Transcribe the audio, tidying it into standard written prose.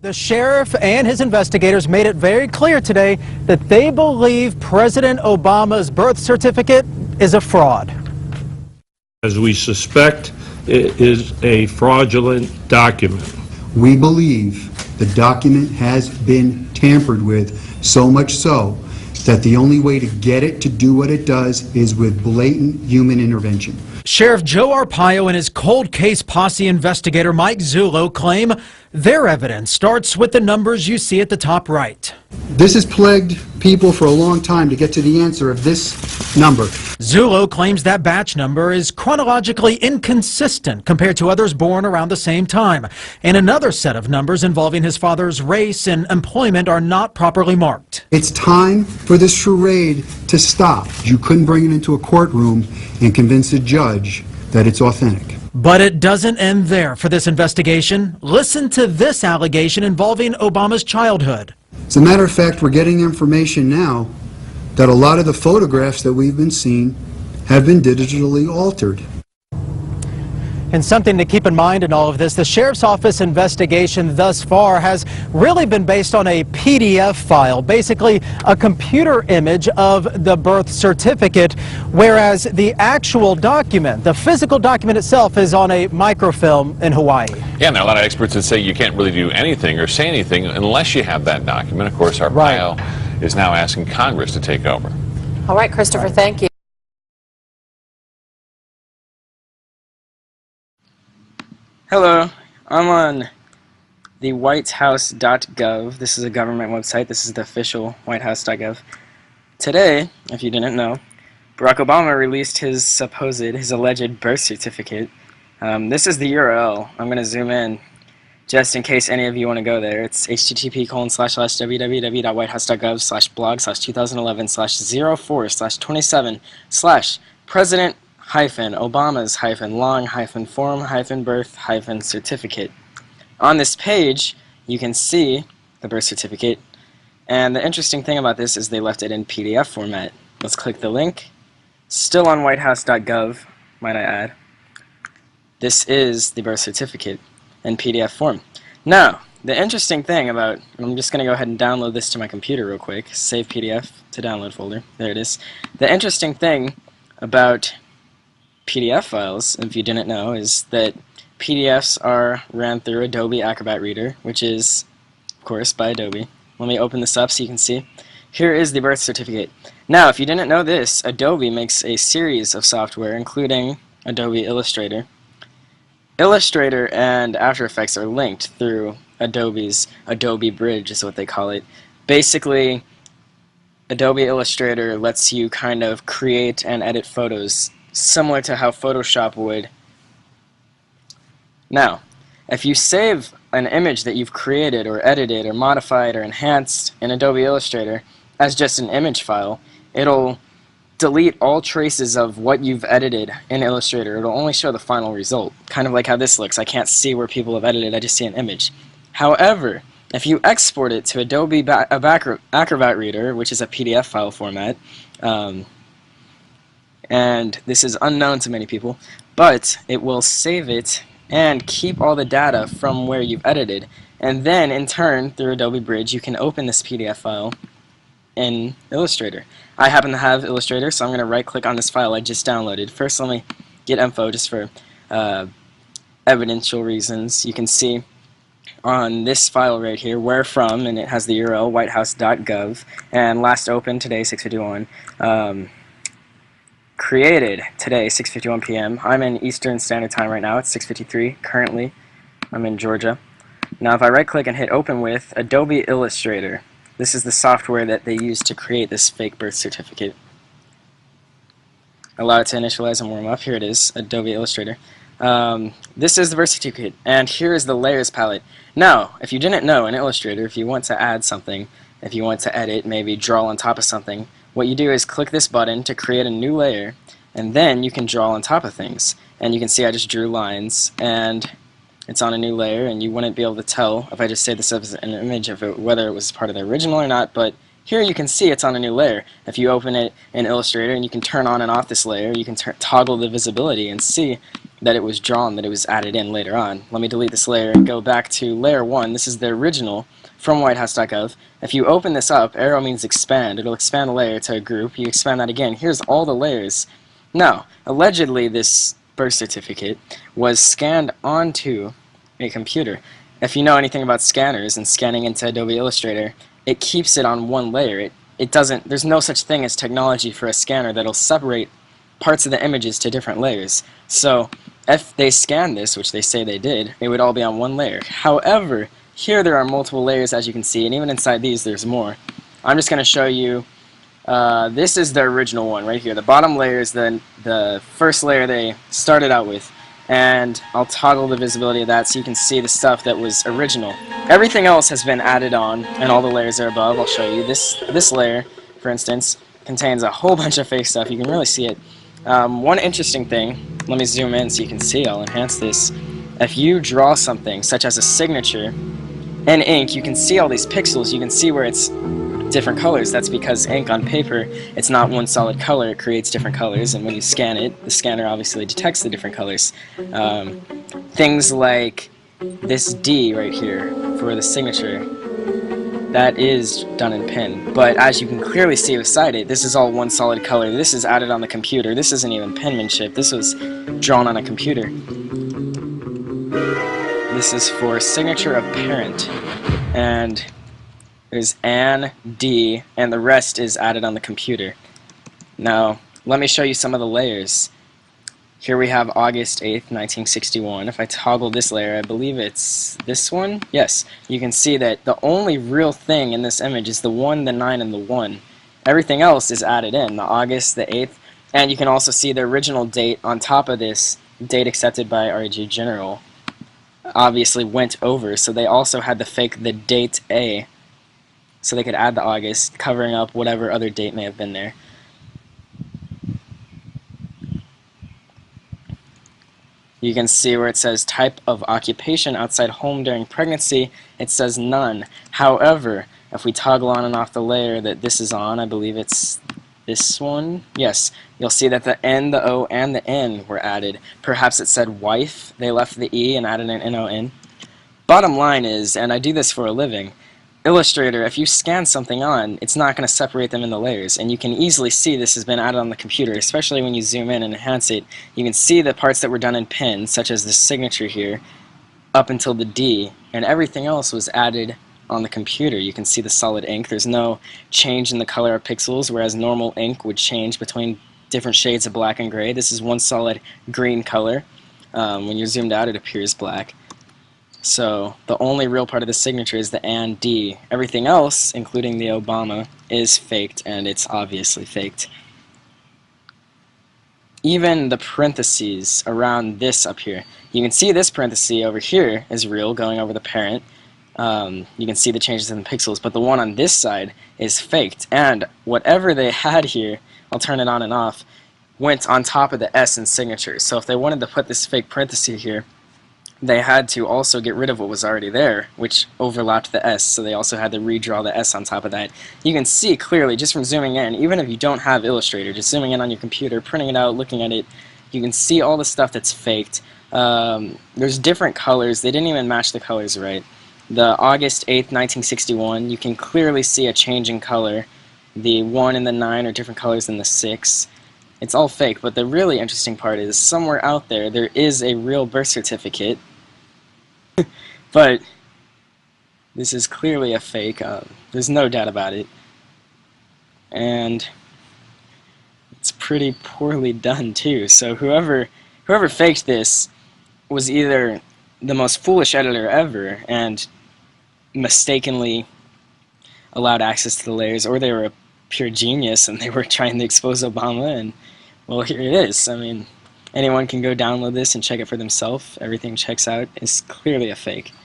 The sheriff and his investigators made it very clear today that they believe President Obama's birth certificate is a fraud. As we suspect, it is a fraudulent document. We believe the document has been tampered with, so much so that the only way to get it to do what it does is with blatant human intervention. Sheriff Joe Arpaio and his cold case posse investigator Mike Zullo claim their evidence starts with the numbers you see at the top right. This has plagued people for a long time to get to the answer of this number. Zullo claims that batch number is chronologically inconsistent compared to others born around the same time, and another set of numbers involving his father's race and employment are not properly marked. It's time for this charade to stop. You couldn't bring it into a courtroom and convince a judge that it's authentic. But it doesn't end there for this investigation. Listen to this allegation involving Obama's childhood. As a matter of fact, we're getting information now that a lot of the photographs that we've been seeing have been digitally altered. And something to keep in mind in all of this, the Sheriff's Office investigation thus far has really been based on a PDF file, basically a computer image of the birth certificate, whereas the actual document, the physical document itself, is on a microfilm in Hawaii. Yeah, and there are a lot of experts that say you can't really do anything or say anything unless you have that document. Of course, Arpaio is now asking Congress to take over. All right, Christopher, thank you. Hello, I'm on the whitehouse.gov. This is a government website. This is the official whitehouse.gov. Today, if you didn't know, Barack Obama released his alleged birth certificate. This is the URL. I'm going to zoom in just in case any of you want to go there. It's http://www.whitehouse.gov/2011/04/27/long-form-birth-certificate. On this page, you can see the birth certificate, and the interesting thing about this is they left it in PDF format. Let's click the link. Still on whitehouse.gov, might I add. This is the birth certificate in PDF form. Now, the interesting thing about, I'm just going to go ahead and download this to my computer real quick, save PDF to download folder, there it is. The interesting thing about PDF files, if you didn't know, is that PDFs are ran through Adobe Acrobat Reader, which is, of course, by Adobe. Let me open this up so you can see. Here is the birth certificate. Now, if you didn't know this, Adobe makes a series of software, including Adobe Illustrator. Illustrator and After Effects are linked through Adobe's Adobe Bridge, is what they call it. Basically, Adobe Illustrator lets you kind of create and edit photos similar to how Photoshop would. Now, if you save an image that you've created or edited or modified or enhanced in Adobe Illustrator as just an image file, it'll delete all traces of what you've edited in Illustrator. It'll only show the final result, kind of like how this looks. I can't see where people have edited, I just see an image. However, if you export it to Adobe Acrobat Reader, which is a PDF file format, and this is unknown to many people, but it will save it and keep all the data from where you've edited, and then in turn through Adobe Bridge you can open this PDF file in Illustrator. I happen to have Illustrator, so I'm going to right click on this file I just downloaded. First let me get info just for evidential reasons. You can see on this file right here where from, and it has the URL whitehouse.gov, and last opened today 6:51. Created today, 6:51 p.m. I'm in Eastern Standard Time right now. It's 6:53 currently. I'm in Georgia. Now if I right click and hit open with Adobe Illustrator, this is the software that they use to create this fake birth certificate. Allow it to initialize and warm up. Here it is, Adobe Illustrator. This is the birth certificate, and here is the layers palette. Now, if you didn't know, in Illustrator, if you want to add something, if you want to edit, maybe draw on top of something, what you do is click this button to create a new layer, and then you can draw on top of things. And you can see I just drew lines, and it's on a new layer, and you wouldn't be able to tell if I just say this as an image of it, whether it was part of the original or not, but here you can see it's on a new layer. If you open it in Illustrator and you can turn on and off this layer, you can toggle the visibility and see that it was drawn, that it was added in later on. Let me delete this layer and go back to layer 1. This is the original from whitehouse.gov. If you open this up, arrow means expand. It'll expand the layer to a group. You expand that again. Here's all the layers. Now, allegedly this birth certificate was scanned onto a computer. If you know anything about scanners and scanning into Adobe Illustrator, it keeps it on one layer. It doesn't, there's no such thing as technology for a scanner that'll separate parts of the images to different layers. So if they scanned this, which they say they did, it would all be on one layer. However, here there are multiple layers, as you can see, and even inside these there's more. I'm just going to show you, this is the original one right here. The bottom layer is the first layer they started out with, and I'll toggle the visibility of that so you can see the stuff that was original. Everything else has been added on, and all the layers are above. I'll show you. This layer, for instance, contains a whole bunch of fake stuff. You can really see it. One interesting thing, let me zoom in so you can see, I'll enhance this. If you draw something, such as a signature, in ink, you can see all these pixels. You can see where it's different colors. That's because ink on paper, it's not one solid color. It creates different colors, and when you scan it, the scanner obviously detects the different colors. Things like this D right here for the signature, that is done in pen, but as you can clearly see beside it, this is all one solid color. This is added on the computer. This isn't even penmanship. This was drawn on a computer. This is for signature of parent, and there's Ann, D, and the rest is added on the computer. Now, let me show you some of the layers. Here we have August 8th, 1961. If I toggle this layer, I believe it's this one. Yes, you can see that the only real thing in this image is the 1, the 9, and the 1. Everything else is added in, the August, the 8th, and you can also see the original date on top of this, date accepted by RG General, obviously went over, so they also had to fake the date A, so they could add the August, covering up whatever other date may have been there. You can see where it says type of occupation outside home during pregnancy, it says none. However, if we toggle on and off the layer that this is on, I believe it's this one, yes, you'll see that the N, the O, and the N were added. Perhaps it said wife, they left the E and added an N-O-N. Bottom line is, and I do this for a living, Illustrator, if you scan something on, it's not going to separate them into layers, and you can easily see this has been added on the computer, especially when you zoom in and enhance it. You can see the parts that were done in pen, such as the signature here, up until the D, and everything else was added on the computer. You can see the solid ink. There's no change in the color of pixels, whereas normal ink would change between different shades of black and gray. This is one solid green color. When you're zoomed out, it appears black. So the only real part of the signature is the and D. Everything else, including the Obama, is faked, and it's obviously faked. Even the parentheses around this up here, you can see this parenthesis over here is real, going over the parent. You can see the changes in the pixels, but the one on this side is faked. And whatever they had here, I'll turn it on and off, went on top of the S in signature. So if they wanted to put this fake parenthesis here, they had to also get rid of what was already there, which overlapped the S, so they also had to redraw the S on top of that. You can see clearly, just from zooming in, even if you don't have Illustrator, just zooming in on your computer, printing it out, looking at it, you can see all the stuff that's faked. There's different colors. They didn't even match the colors right. The August 8th, 1961, you can clearly see a change in color. The 1 and the 9 are different colors than the 6. It's all fake, but the really interesting part is somewhere out there, there is a real birth certificate. But this is clearly a fake. There's no doubt about it. And it's pretty poorly done too. So whoever faked this was either the most foolish editor ever and mistakenly allowed access to the layers, or they were a pure genius and they were trying to expose Obama, and well, here it is. I mean, anyone can go download this and check it for themselves. Everything checks out. It's clearly a fake.